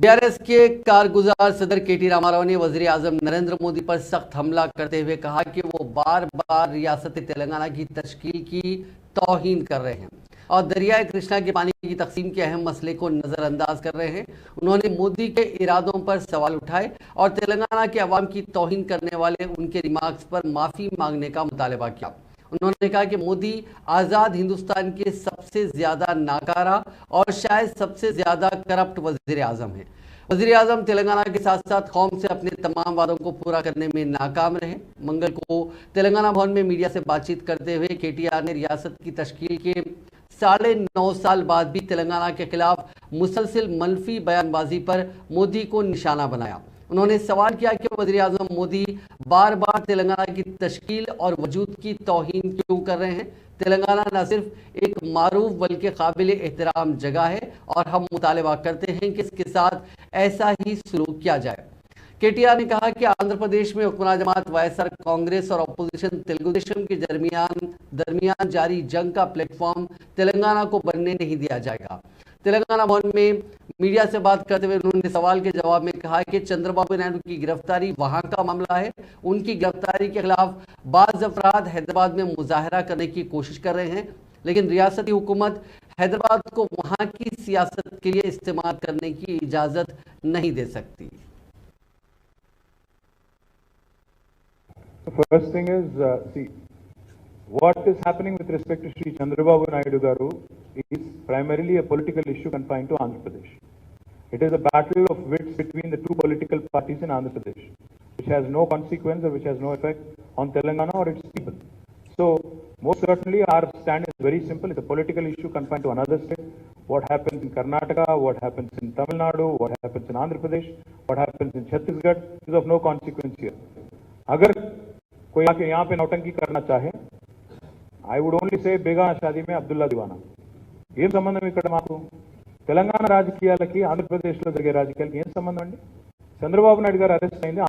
BRS के कारगुजार सदर केटी रामाराव ने वजीर आजम नरेंद्र मोदी पर सख्त हमला करते हुए कहा कि वो बार बार रियासत तेलंगाना की तश्कील की तौहीन कर रहे हैं और दरियाए कृष्णा के पानी की तकसीम के अहम मसले को नजरअंदाज कर रहे हैं। उन्होंने मोदी के इरादों पर सवाल उठाए और तेलंगाना के अवाम की तौहीन करने वाले उनके रिमार्क्स पर माफी मांगने का मुतालबा किया। उन्होंने कहा कि मोदी आज़ाद हिंदुस्तान के सबसे ज़्यादा नाकारा और शायद सबसे ज़्यादा करप्ट वज़ीर आज़म हैं। वज़ीर आज़म तेलंगाना के साथ साथ कौम से अपने तमाम वादों को पूरा करने में नाकाम रहे। मंगल को तेलंगाना भवन में मीडिया से बातचीत करते हुए केटीआर ने रियासत की तश्कील के 9.5 साल बाद भी तेलंगाना के खिलाफ मुसलसिल मनफी बयानबाजी पर मोदी को निशाना बनाया। उन्होंने सवाल किया कि वज़ीर आज़म मोदी बार बार तेलंगाना की तश्कील और वजूद की तौहीन क्यों कर रहे हैं। तेलंगाना न सिर्फ एक मारूफ बल्कि काबिल एहतराम जगह है और हम मुतालबा करते हैं कि इसके साथ ऐसा ही सलूक किया जाए। केटीआर ने कहा कि आंध्र प्रदेश में हुक्मरान जमात वाईएसआर कांग्रेस और अपोजिशन तेलुगु देशम के दरमियान जारी जंग का प्लेटफॉर्म तेलंगाना को बनने नहीं दिया जाएगा। तेलंगाना भवन में मीडिया से बात करते हुए उन्होंने सवाल के जवाब में कहा कि चंद्रबाबू नायडू की गिरफ्तारी वहां का मामला है। उनकी गिरफ्तारी के खिलाफ बाज़ अफराद हैदराबाद में मुजाहरा करने की कोशिश कर रहे हैं, लेकिन रियासती हुकूमत हैदराबाद को वहां की सियासत के लिए इस्तेमाल करने की इजाजत नहीं दे सकती। First thing is, see, what is happening with respect to Sri Chandrababu Naidu Garu is primarily a political issue confined to Andhra Pradesh. It is a battle of wits between the two political parties in Andhra Pradesh, which has no consequence or which has no effect on Telangana or its people. So, most certainly our stand is very simple. It's a political issue confined to another state. What happens in Karnataka, what happens in Tamil Nadu, what happens in Andhra Pradesh, what happens in Chhattisgarh is of no consequence here. अगर कोई आके यहाँ पे नौटंकी करना चाहे, I would only say बेगा शादी में अब्दुल्ला दीवाना ఏం సంబంధం ఇక్కడ మాకు తెలంగాణ రాజకీయాలకి ఆంధ్రప్రదేశ్లో జరిగే రాజకీయాలకి ఏం సంబంధం అండి? చంద్రబాబు నాయుడు గారు అరెస్ట్ అయింది